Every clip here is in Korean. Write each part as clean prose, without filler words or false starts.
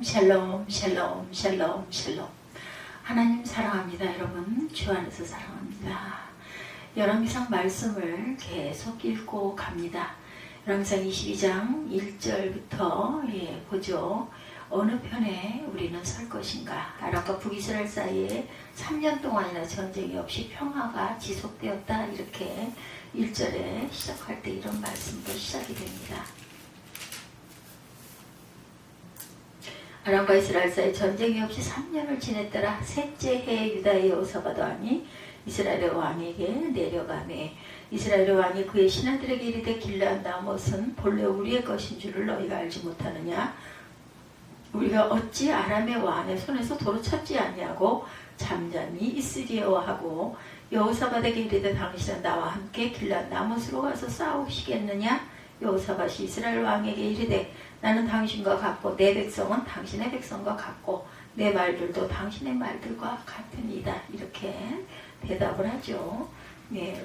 샬롬 샬롬 샬롬 샬롬. 하나님 사랑합니다. 여러분 주 안에서 사랑합니다. 열왕기상 말씀을 계속 읽고 갑니다. 열왕기상 22장 1절부터 보죠. 어느 편에 우리는 설 것인가. 아람과 북이스라엘 사이에 3년 동안이나 전쟁이 없이 평화가 지속되었다. 이렇게 1절에 시작할 때 이런 말씀도 시작이 됩니다. 아람과 이스라엘 사이 전쟁이 없이 3년을 지냈더라. 셋째 해에 유다의 여호사밧 왕이 이스라엘의 왕에게 내려가매 이스라엘의 왕이 그의 신하들에게 이르되 길르앗 나못은 본래 우리의 것인 줄을 너희가 알지 못하느냐. 우리가 어찌 아람의 왕의 손에서 도로 찾지 아니하고 잠잠히 있으리요 하고 여호사밧에게 이르되 당신은 나와 함께 길르앗 나못으로 가서 싸우시겠느냐. 여호사밧이 이스라엘 왕에게 이르되 나는 당신과 같고 내 백성은 당신의 백성과 같고 내 말들도 당신의 말들과 같으니이다. 이렇게 대답을 하죠.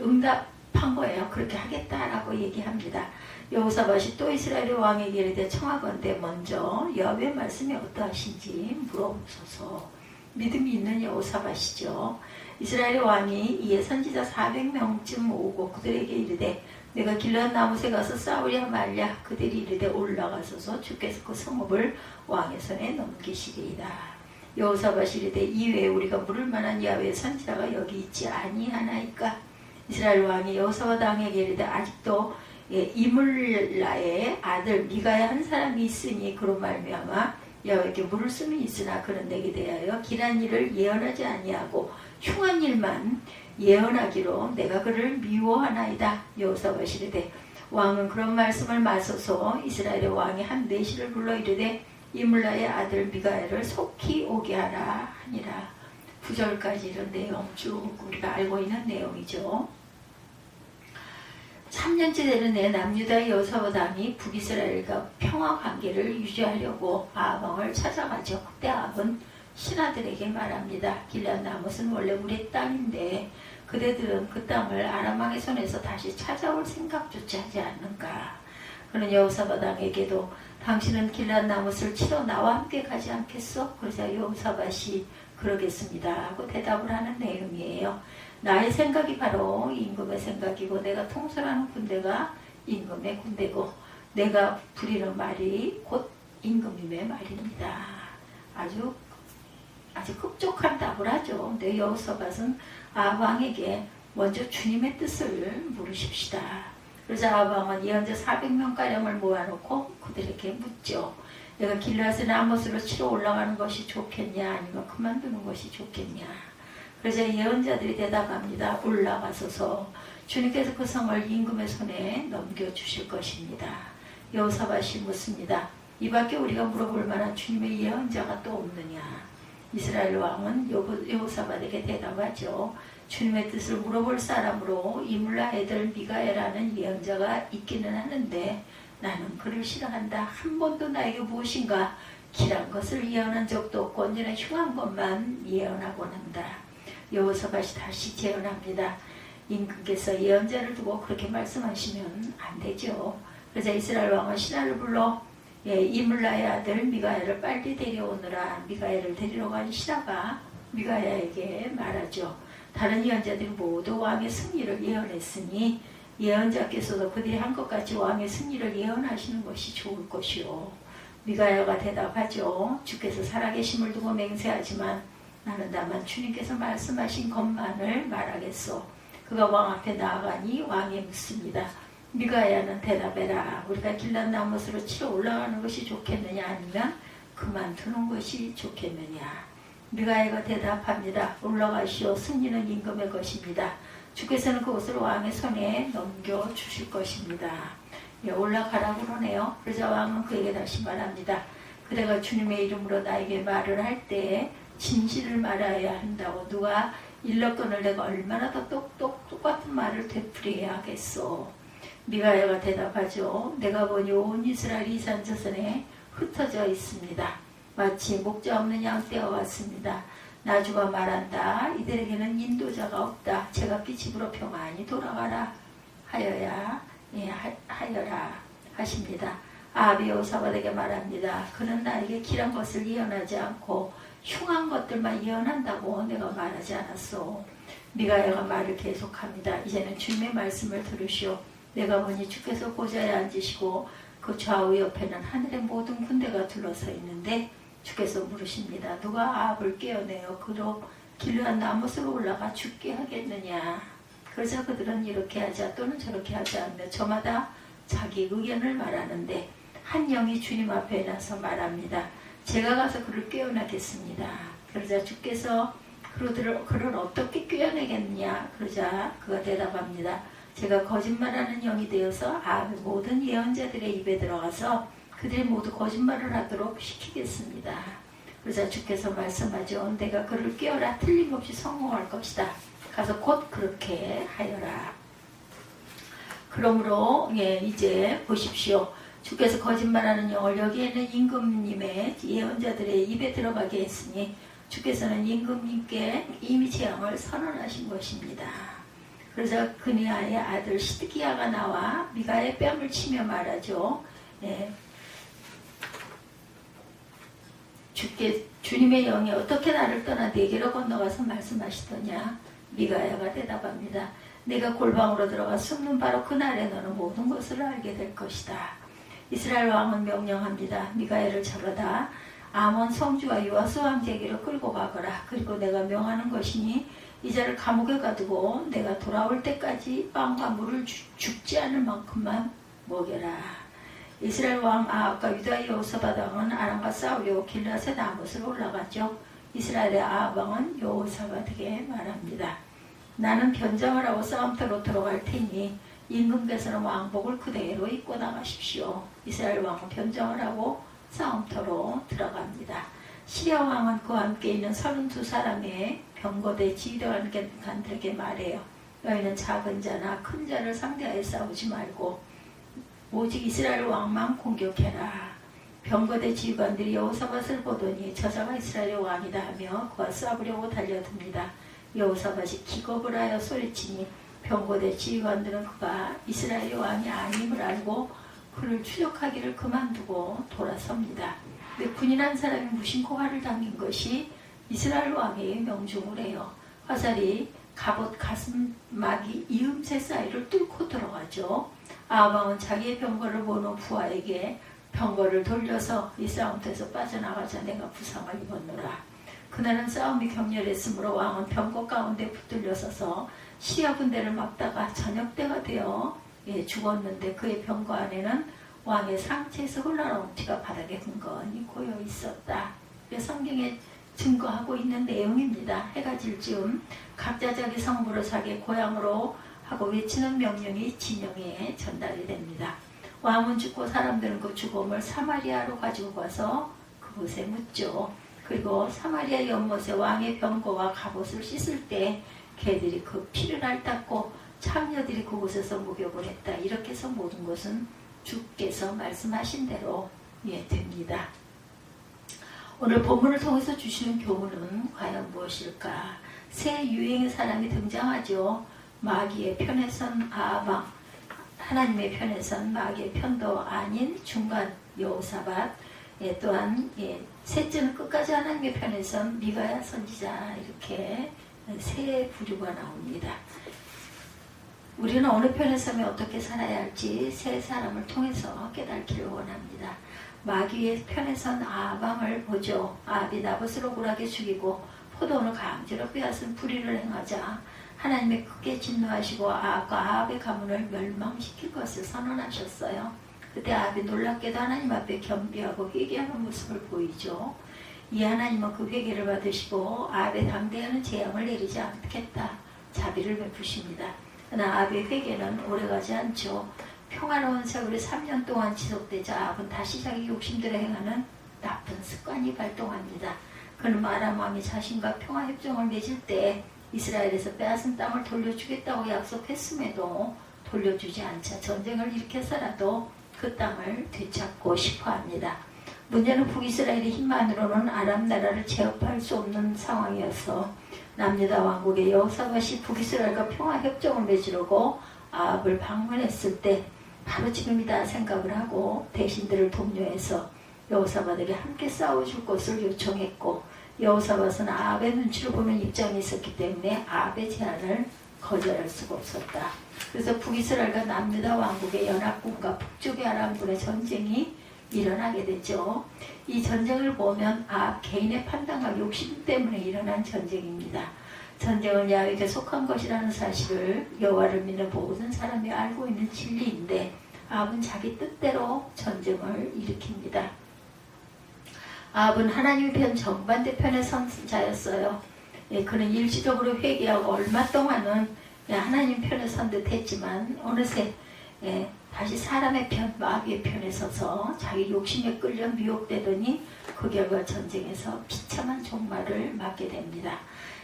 응답한 거예요. 그렇게 하겠다라고 얘기합니다. 여호사밧이 또 이스라엘 왕에게 이르되 청하건대 먼저 여호와의 말씀이 어떠하신지 물어보소서. 믿음이 있는 여호사밧이죠. 이스라엘 왕이 이에 선지자 400명쯤 오고 그들에게 이르되 내가 길르앗 나못에 가서 싸우랴 말랴. 그들이 이르되 올라가소서. 주께서 그 성읍을 왕의 손에 넘기시리이다. 여호사밧이 이르되 이외에 우리가 물을 만한 야훼의 선지자가 여기 있지 아니하나이까. 이스라엘 왕이 여호사밧 왕에게 이르되 아직도 이물라의 아들 미가야 한 사람이 있으니 그로 말미암아 야훼께 물을 씀이 있으나 그는 내게 대하여 길한 일을 예언하지 아니하고 흉한 일만 예언하기로 내가 그를 미워하나이다. 여호사밧이 이르되 왕은 그런 말씀을 마소서. 이스라엘의 왕이 한 내시를 불러 이르되 이물라의 아들 미가야를 속히 오게 하라 하니라. 9절까지 이런 내용 쭉 우리가 알고 있는 내용이죠. 3년째 되는 내 남유다의 여호사밧 왕이 북이스라엘과 평화 관계를 유지하려고 아합 왕을 찾아가죠. 그때 아합은 신하들에게 말합니다. 길르앗 나못은 원래 우리의 땅인데 그대들은 그 땅을 아람 왕의 손에서 다시 찾아올 생각조차 하지 않는가. 그는 여호사밧 왕에게도 당신은 길르앗 나못을 치러 나와 함께 가지 않겠소? 그러자 여호사밧이 그러겠습니다 하고 대답을 하는 내용이에요. 나의 생각이 바로 임금의 생각이고 내가 통솔하는 군대가 임금의 군대고 내가 부리는 말이 곧 임금님의 말입니다. 아주 흡족한 답을 하죠. 근데 여호사밧은 아합 왕에게 먼저 주님의 뜻을 물으십시다. 그러자 아합 왕은 예언자 400명가량을 모아놓고 그들에게 묻죠. 내가 길르앗의 나못으로 치러 올라가는 것이 좋겠냐 아니면 그만두는 것이 좋겠냐. 그러자 예언자들이 대답합니다. 올라가소서. 주님께서 그 성을 임금의 손에 넘겨주실 것입니다. 여호사밧이 묻습니다. 이밖에 우리가 물어볼 만한 주님의 예언자가 또 없느냐. 이스라엘 왕은 여호사밧에게 대답하죠. 주님의 뜻을 물어볼 사람으로 이물라 애들 미가야라는 예언자가 있기는 하는데 나는 그를 싫어한다. 한 번도 나에게 무엇인가 길한 것을 예언한 적도 없고 언제나 흉한 것만 예언하곤 한다. 여호사밧이 다시 재언합니다. 임금께서 예언자를 두고 그렇게 말씀하시면 안 되죠. 그러자 이스라엘 왕은 신하를 불러 이물라의 아들 미가야를 빨리 데려오느라 미가야를 데리러 간 신하가 미가야에게 말하죠. 다른 예언자들이 모두 왕의 승리를 예언했으니 예언자께서도 그들이 한 것 같이 왕의 승리를 예언하시는 것이 좋을 것이요. 미가야가 대답하죠. 주께서 살아계심을 두고 맹세하지만 나는 다만 주님께서 말씀하신 것만을 말하겠소. 그가 왕 앞에 나아가니 왕이 묻습니다. 미가야는 대답해라. 우리가 길르앗 나못으로 치러 올라가는 것이 좋겠느냐 아니면 그만두는 것이 좋겠느냐. 미가야가 대답합니다. 올라가시오. 승리는 임금의 것입니다. 주께서는 그것을 왕의 손에 넘겨주실 것입니다. 올라가라고 그러네요. 그러자 왕은 그에게 다시 말합니다. 그대가 주님의 이름으로 나에게 말을 할 때 진실을 말해야 한다고. 누가 일렀거늘 내가 얼마나 더 똑같은 말을 되풀이해야 하겠소. 미가야가 대답하죠. 내가 보니 온 이스라엘이 이산저산에 흩어져 있습니다. 마치 목자 없는 양 떼어 왔습니다. 나주가 말한다. 이들에게는 인도자가 없다. 제각기 집으로 평안히 돌아가라 하여라 하십니다. 아합이 여호사밧에게 말합니다. 그는 나에게 길한 것을 예언하지 않고 흉한 것들만 예언한다고 내가 말하지 않았소. 미가야가 말을 계속합니다. 이제는 주님의 말씀을 들으시오. 내가 보니 주께서 보좌에 앉으시고 그 좌우 옆에는 하늘의 모든 군대가 둘러서 있는데 주께서 물으십니다. 누가 아합을 깨어내어 그로 길르앗 나못으로 올라가 죽게 하겠느냐. 그러자 그들은 이렇게 하자 또는 저렇게 하자 하며 저마다 자기 의견을 말하는데 한 영이 주님 앞에 나서 말합니다. 제가 가서 그를 깨어나겠습니다. 그러자 주께서 그를 어떻게 깨어내겠느냐. 그러자 그가 대답합니다. 제가 거짓말하는 영이 되어서 아합의 모든 예언자들의 입에 들어가서 그들이 모두 거짓말을 하도록 시키겠습니다. 그러자 주께서 말씀하죠. 내가 그를 깨어라 틀림없이 성공할 것이다. 가서 곧 그렇게 하여라. 그러므로 이제 보십시오. 주께서 거짓말하는 영을 여기에는 임금님의 예언자들의 입에 들어가게 했으니 주께서는 임금님께 이미 재앙을 선언하신 것입니다. 그래서 그니아의 아들 시드기야가 나와 미가의 뺨을 치며 말하죠. 주님의 영이 어떻게 나를 떠나 네게로 건너가서 말씀하시더냐. 미가야가 대답합니다. 내가 골방으로 들어가 숨는 바로 그날에 너는 모든 것을 알게 될 것이다. 이스라엘 왕은 명령합니다. 미가야를 잡아다 아몬 성주와 요아스 왕제에게로 끌고 가거라. 그리고 내가 명하는 것이니 이 자를 감옥에 가두고 내가 돌아올 때까지 빵과 물을 죽지 않을 만큼만 먹여라. 이스라엘 왕 아합과 유다의 여호사밧 왕은 아람과 싸우려고 길르앗의 나못으로 올라갔죠. 이스라엘의 아합 왕은 여호사밧에게 말합니다. 나는 변장을 하고 싸움터로 들어갈 테니 임금께서는 왕복을 그대로 입고 나가십시오. 이스라엘 왕은 변장을 하고 싸움터로 들어갑니다. 시리아 왕은 그와 함께 있는 32사람의 병거대 지휘관들에게 말해요. 너희는 작은 자나 큰 자를 상대하여 싸우지 말고 오직 이스라엘 왕만 공격해라. 병거대 지휘관들이 여호사밧을 보더니 저자가 이스라엘의 왕이다 하며 그와 싸우려고 달려듭니다. 여호사밧이 기겁을 하여 소리치니 병거대 지휘관들은 그가 이스라엘의 왕이 아님을 알고 그를 추적하기를 그만두고 돌아섭니다. 근데 군인 한 사람이 무심코 화를 당긴 것이 이스라엘 왕의 명중을 해요. 화살이 갑옷 가슴막이 이음새 사이를 뚫고 들어가죠. 아합 왕은 자기의 병거를 보는 부하에게 병거를 돌려서 이 싸움터에서 빠져나가자 내가 부상을 입었노라. 그날은 싸움이 격렬했으므로 왕은 병거 가운데 붙들려 서서 시리아 군대를 막다가 저녁 때가 되어 죽었는데 그의 병거 안에는 왕의 상체에서 흘러나온 피가 바닥에 근거니 고여 있었다. 성경에 증거하고 있는 내용입니다. 해가 질 즈음 각자 자기 성부로 자기 고향으로 하고 외치는 명령이 진영에 전달이 됩니다. 왕은 죽고 사람들은 그 죽음을 사마리아로 가지고 가서 그곳에 묻죠. 그리고 사마리아 연못에 왕의 병거와 갑옷을 씻을 때 개들이 그 피를 핥았고 창녀들이 그곳에서 목욕을 했다. 이렇게 해서 모든 것은 주께서 말씀하신 대로 됩니다. 오늘 본문을 통해서 주시는 교훈은 과연 무엇일까? 새 유행의 사람이 등장하죠. 마귀의 편에 선 아합, 하나님의 편에 선 마귀의 편도 아닌 중간 여호사밧, 또한 셋째는 끝까지 하나님의 편에 선 미가야 선지자, 이렇게 세 부류가 나옵니다. 우리는 어느 편에 서면 어떻게 살아야 할지 세 사람을 통해서 깨닫기를 원합니다. 마귀의 편에 선 아합 왕을 보죠. 아합이 나봇을 억울하게 죽이고 포도원을 강제로 빼앗은 불의를 행하자 하나님이 크게 진노하시고 아합과 아합의 가문을 멸망시킬 것을 선언하셨어요. 그때 아합이 놀랍게도 하나님 앞에 겸비하고 회개하는 모습을 보이죠. 이 하나님은 그 회개를 받으시고 아합에 당대하는 재앙을 내리지 않겠다 자비를 베푸십니다. 그러나 아합의 회개는 오래가지 않죠. 평화로운 세월이 3년 동안 지속되자 아합은 다시 자기 욕심대로 행하는 나쁜 습관이 발동합니다. 그는 아람 왕이 자신과 평화협정을 맺을 때 이스라엘에서 빼앗은 땅을 돌려주겠다고 약속했음에도 돌려주지 않자 전쟁을 일으켜서라도 그 땅을 되찾고 싶어합니다. 문제는 북이스라엘의 힘만으로는 아람 나라를 제압할 수 없는 상황이어서 남유다 왕국의 여호사밧이 북이스라엘과 평화협정을 맺으려고 아합을 방문했을 때 바로 지금이다 생각을 하고 대신들을 독려해서 여호사밧에게 함께 싸워줄 것을 요청했고, 여호사밧은 아합의 눈치를 보는 입장이 있었기 때문에 아합의 제안을 거절할 수가 없었다. 그래서 북이스라엘과 남유다 왕국의 연합군과 북쪽의 아람군의 전쟁이 일어나게 되죠. 이 전쟁을 보면 아합 개인의 판단과 욕심 때문에 일어난 전쟁입니다. 전쟁은 야훼에게 속한 것이라는 사실을 여호와를 믿는 모든 사람이 알고 있는 진리인데, 아합은 자기 뜻대로 전쟁을 일으킵니다. 아합은 하나님의 편 정반대편의 선자였어요. 그는 일시적으로 회개하고 얼마 동안은 하나님 편에 선 듯 했지만 어느새 다시 사람의 편, 마귀의 편에 서서 자기 욕심에 끌려 미혹되더니 그 결과 전쟁에서 비참한 종말을 맞게 됩니다.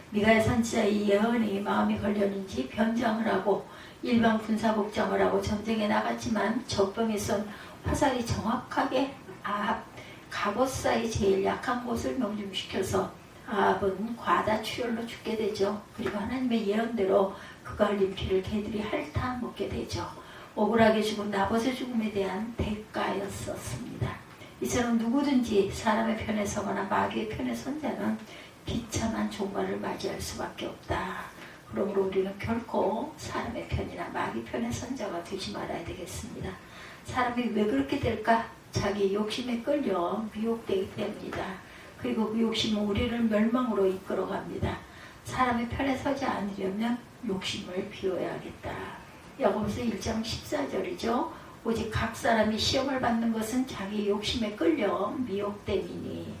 미가야 선지자의 예언이 마음이 걸렸는지 변장을 하고 일반 군사복장을 하고 전쟁에 나갔지만 적병에 쏜 화살이 정확하게 아합 갑옷 사이 제일 약한 곳을 명중시켜서 아합은 과다출혈로 죽게 되죠. 그리고 하나님의 예언대로 그가 흘린 피를 개들이 핥아 먹게 되죠. 억울하게 죽은 나봇의 죽음에 대한 대가였었습니다. 이처럼 누구든지 사람의 편에 서거나 마귀의 편에 선 자는 비참한 종말을 맞이할 수밖에 없다. 그러므로 우리는 결코 사람의 편이나 마귀 편에 선 자가 되지 말아야 되겠습니다. 사람이 왜 그렇게 될까? 자기 욕심에 끌려 미혹되기 때문이다. 그리고 그 욕심은 우리를 멸망으로 이끌어갑니다. 사람의 편에 서지 않으려면 욕심을 비워야겠다. 야고보서 1장 14절이죠. 오직 각 사람이 시험을 받는 것은 자기 욕심에 끌려 미혹됨이니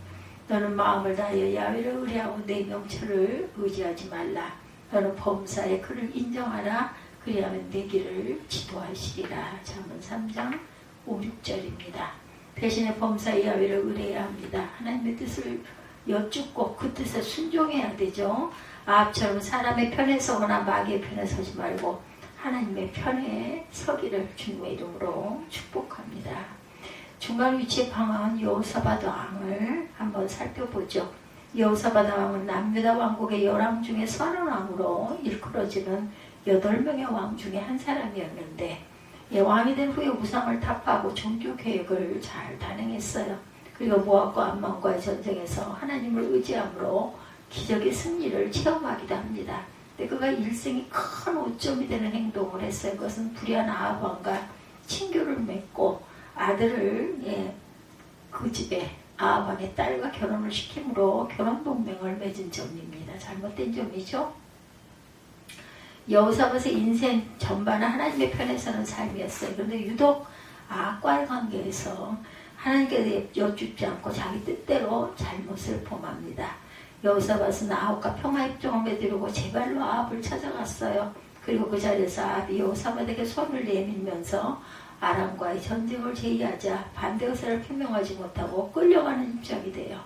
너는 마음을 다하여 야훼를 의뢰하고 내 명철을 의지하지 말라. 너는 범사에 그를 인정하라. 그리하면 내 길을 지도하시리라. 잠언 3장 5, 6절입니다. 대신에 범사에 야훼를 의뢰해야 합니다. 하나님의 뜻을 여쭙고 그 뜻에 순종해야 되죠. 아합처럼 사람의 편에 서거나 마귀의 편에 서지 말고 하나님의 편에 서기를 주님의 이름으로 축복합니다. 중간 위치에 방황한 여호사밧 왕을 한번 살펴보죠. 여호사밧 왕은 남유다 왕국의 열왕 중에 선언왕으로 일컬어지는 8명의 왕 중에 한 사람이었는데, 왕이 된 후에 우상을 타파하고 종교개혁을 잘 단행했어요. 그리고 모압과 암몬과의 전쟁에서 하나님을 의지함으로 기적의 승리를 체험하기도 합니다. 근데 그가 일생이 큰 오점이 되는 행동을 했어요. 그것은 불의한 아합 왕과 친교를 맺고 아들을 그 집에 아합 왕의 딸과 결혼을 시킴으로 결혼 동맹을 맺은 점입니다. 잘못된 점이죠. 여호사밧의 인생 전반은 하나님의 편에 서는 삶이었어요. 그런데 유독 아합과의 관계에서 하나님께 여쭙지 않고 자기 뜻대로 잘못을 범합니다. 여호사밧은 아합과 평화협정을 맺으려고 제발로 아합을 찾아갔어요. 그리고 그 자리에서 아합이 여호사밧에게 손을 내밀면서 아람과의 전쟁을 제의하자 반대 의사를 표명하지 못하고 끌려가는 입장이 돼요.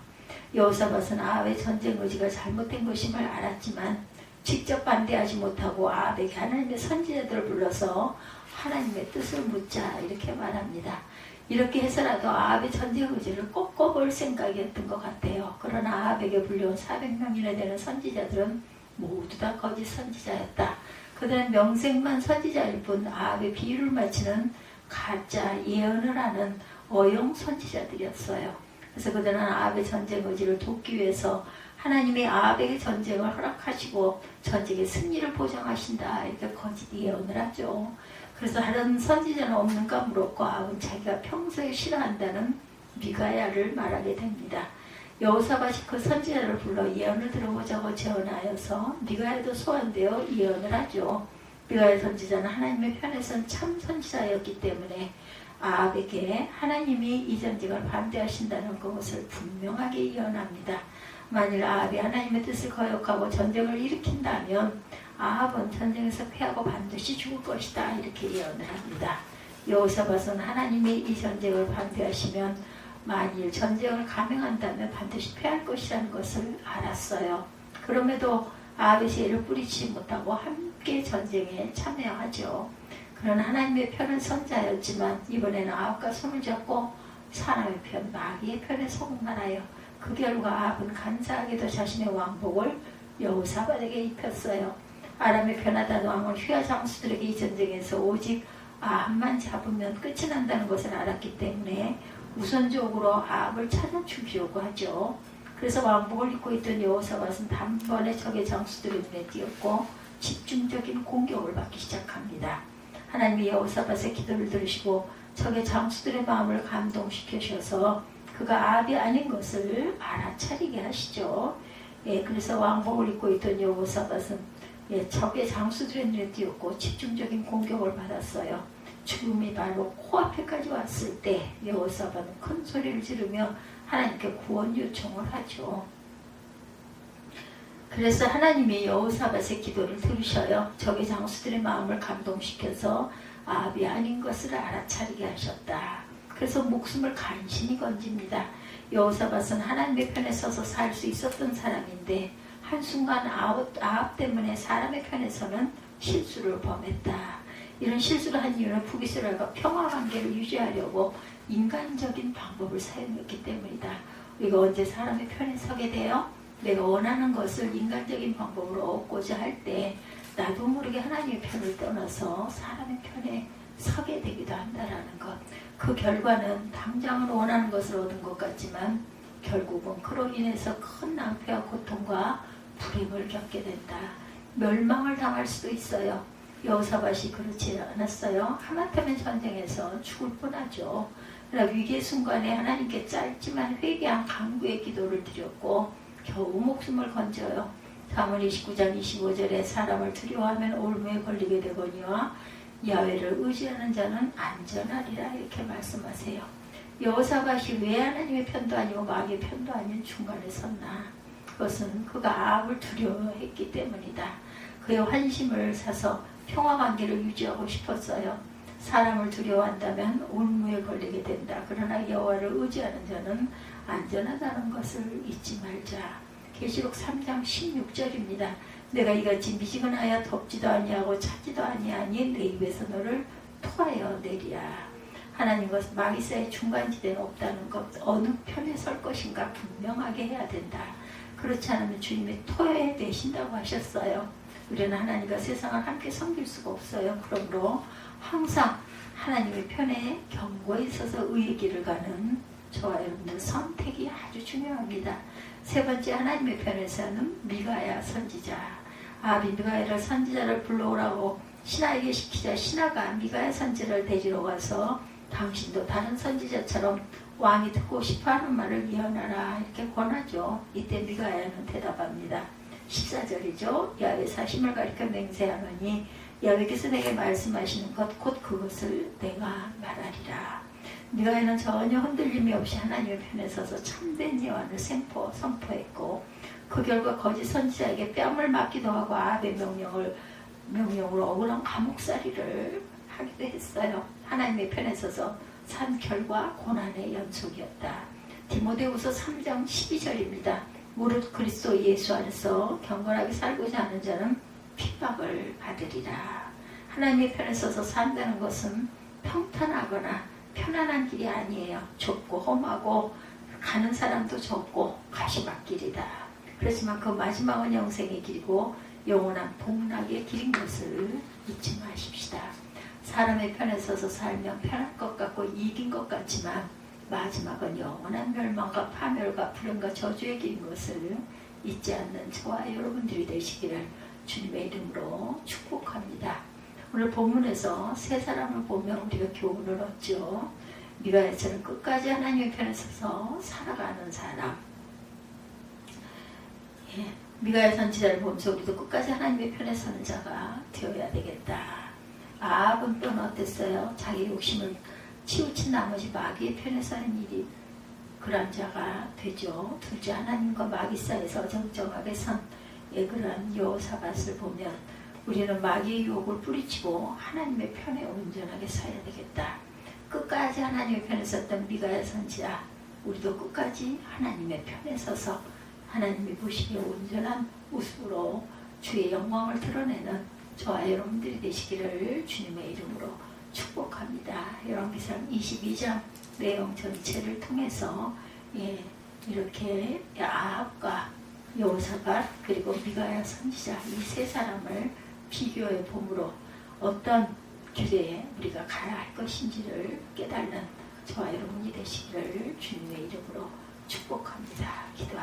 여호사밧은 아합의 전쟁 의지가 잘못된 것임을 알았지만 직접 반대하지 못하고 아합에게 하나님의 선지자들을 불러서 하나님의 뜻을 묻자 이렇게 말합니다. 이렇게 해서라도 아합의 전쟁 의지를 꺾어볼 생각이었던 것 같아요. 그러나 아합에게 불려온 400명이나 되는 선지자들은 모두 다 거짓 선지자였다. 그들은 명색만 선지자일 뿐 아합의 비유를 맞추는 가짜 예언을 하는 어용 선지자들이었어요. 그래서 그들은 아합의 전쟁 의지를 돕기 위해서 하나님이 아합에게 전쟁을 허락하시고 전쟁의 승리를 보장하신다 이렇게 거짓 예언을 하죠. 그래서 다른 선지자는 없는가 물었고 아합은 자기가 평소에 싫어한다는 미가야를 말하게 됩니다. 여호사밧이 그 선지자를 불러 예언을 들어보자고 제언하여서 미가야도 소환되어 예언을 하죠. 미가야 선지자는 하나님의 편에 선 참 선지자였기 때문에 아합에게 하나님이 이 전쟁을 반대하신다는 것을 분명하게 예언합니다. 만일 아합이 하나님의 뜻을 거역하고 전쟁을 일으킨다면 아합은 전쟁에서 패하고 반드시 죽을 것이다 이렇게 예언을 합니다. 여호사밧은 하나님이 이 전쟁을 반대하시면 만일 전쟁을 감행한다면 반드시 패할 것이라는 것을 알았어요. 그럼에도 아합의 죄를 뿌리치 못하고 함께 전쟁에 참여하죠. 그는 하나님의 편은 선자였지만 이번에는 아합과 손을 잡고 사람의 편, 마귀의 편에 서고말하여 그 결과 아합은 간사하게도 자신의 왕복을 여호사밧에게 입혔어요. 아람의 변하단 왕은 휘하 장수들에게 이 전쟁에서 오직 아합만 잡으면 끝이 난다는 것을 알았기 때문에 우선적으로 아합을 찾아 죽이려고 하죠. 그래서 왕복을 입고 있던 여호사밧은 단번에 적의 장수들의 눈에 띄었고 집중적인 공격을 받기 시작합니다. 하나님이 여호사밧의 기도를 들으시고 적의 장수들의 마음을 감동시키셔서 그가 아합이 아닌 것을 알아차리게 하시죠. 그래서 왕복을 입고 있던 여호사밧은 적의 장수들의 눈에 띄었고 집중적인 공격을 받았어요. 죽음이 바로 코앞에까지 왔을 때 여호사밧은 큰 소리를 지르며 하나님께 구원 요청을 하죠. 그래서 하나님이 여호사밧의 기도를 들으셔요. 적의 장수들의 마음을 감동시켜서 아합이 아닌 것을 알아차리게 하셨다. 그래서 목숨을 간신히 건집니다. 여호사밧은 하나님의 편에 서서 살 수 있었던 사람인데 한순간 아합 때문에 사람의 편에 서는 실수를 범했다. 이런 실수를 한 이유는 북이스라엘과 평화관계를 유지하려고 인간적인 방법을 사용했기 때문이다. 우리가 언제 사람의 편에 서게 돼요? 내가 원하는 것을 인간적인 방법으로 얻고자 할 때 나도 모르게 하나님의 편을 떠나서 사람의 편에 서게 되기도 한다라는 것. 그 결과는 당장은 원하는 것을 얻은 것 같지만 결국은 그로 인해서 큰 낭패와 고통과 불행을 겪게 된다. 멸망을 당할 수도 있어요. 여호사밧이 그렇지 않았어요. 하마터면 전쟁에서 죽을 뻔하죠. 그러나 위기의 순간에 하나님께 짧지만 회개한 강구의 기도를 드렸고 겨우 목숨을 건져요. 잠언 29장 25절에 사람을 두려워하면 올무에 걸리게 되거니와 야훼를 의지하는 자는 안전하리라 이렇게 말씀하세요. 여호사밧이 왜 하나님의 편도 아니고 마귀의 편도 아닌 중간에 섰나? 그것은 그가 아합을 두려워했기 때문이다. 그의 환심을 사서 평화관계를 유지하고 싶었어요. 사람을 두려워한다면 올무에 걸리게 된다. 그러나 여호와를 의지하는 자는 안전하다는 것을 잊지 말자. 계시록 3장 16절입니다. 내가 이같이 미지근하여 덥지도 아니하고 차지도 아니하니 내 입에서 너를 토하여 내리라. 하나님과 마귀 사이의 중간지대는 없다는 것, 어느 편에 설 것인가 분명하게 해야 된다. 그렇지 않으면 주님이 토해 내신다고 하셨어요. 우리는 하나님과 세상을 함께 섬길 수가 없어요. 그러므로 항상 하나님의 편에 견고히 서서 의의 길을 가는 저와 여러분들 선택이 아주 중요합니다. 세 번째, 하나님의 편에 서는 미가야 선지자. 아합이 미가야를 선지자를 불러오라고 신하에게 시키자 신하가 미가야 선지자를 데리러 가서 당신도 다른 선지자처럼 왕이 듣고 싶어하는 말을 예언하라 이렇게 권하죠. 이때 미가야는 대답합니다. 14절이죠. 야훼 사심을 가리켜 맹세하노니 야훼께서 내게 말씀하시는 것 곧 그것을 내가 말하리라. 미가야는 전혀 흔들림이 없이 하나님의 편에 서서 참된 예언을 선포했고 그 결과 거짓 선지자에게 뺨을 맞기도 하고 아합의 명령으로 억울한 감옥살이를 하기도 했어요. 하나님의 편에 서서 산 결과 고난의 연속이었다. 디모데후서 3장 12절입니다. 무릇 그리스도 예수 안에서 경건하게 살고자 하는 자는 핍박을 받으리라. 하나님의 편에 서서 산다는 것은 평탄하거나 편안한 길이 아니에요. 좁고 험하고 가는 사람도 적고 가시밭길이다. 그렇지만 그 마지막은 영생의 길이고 영원한 복락의 길인 것을 잊지 마십시다. 사람의 편에 서서 살면 편할 것 같고 이긴 것 같지만 마지막은 영원한 멸망과 파멸과 불행과 저주의 길인 것을 잊지 않는 저와 여러분들이 되시기를 주님의 이름으로 축복합니다. 오늘 본문에서 세 사람을 보면 우리가 교훈을 얻죠. 미가야처럼 끝까지 하나님의 편에 서서 살아가는 사람. 미가야 선지자를 보면서 우리도 끝까지 하나님의 편에 서는 자가 되어야 되겠다. 아합은 또 어땠어요? 자기 욕심을 치우친 나머지 마귀의 편에 서는 일이 그런 자가 되죠. 둘째, 하나님과 마귀 사이에서 정정하게 선 그런 여호사밧을 보면 우리는 마귀의 유혹을 뿌리치고 하나님의 편에 온전하게 서야 되겠다. 끝까지 하나님의 편에 섰던 미가야 선지자, 우리도 끝까지 하나님의 편에 서서 하나님이 보시기에 온전한 모습으로 주의 영광을 드러내는 저와 여러분들이 되시기를 주님의 이름으로 축복합니다. 열왕기상 22장 내용 전체를 통해서 이렇게 아합과 여호사밧 그리고 미가야 선지자 이 세 사람을 비교해 보므로 어떤 주제에 우리가 가야 할 것인지를 깨닫는 저와 여러분이 되시기를 주님의 이름으로 축복합니다. 기도합니다.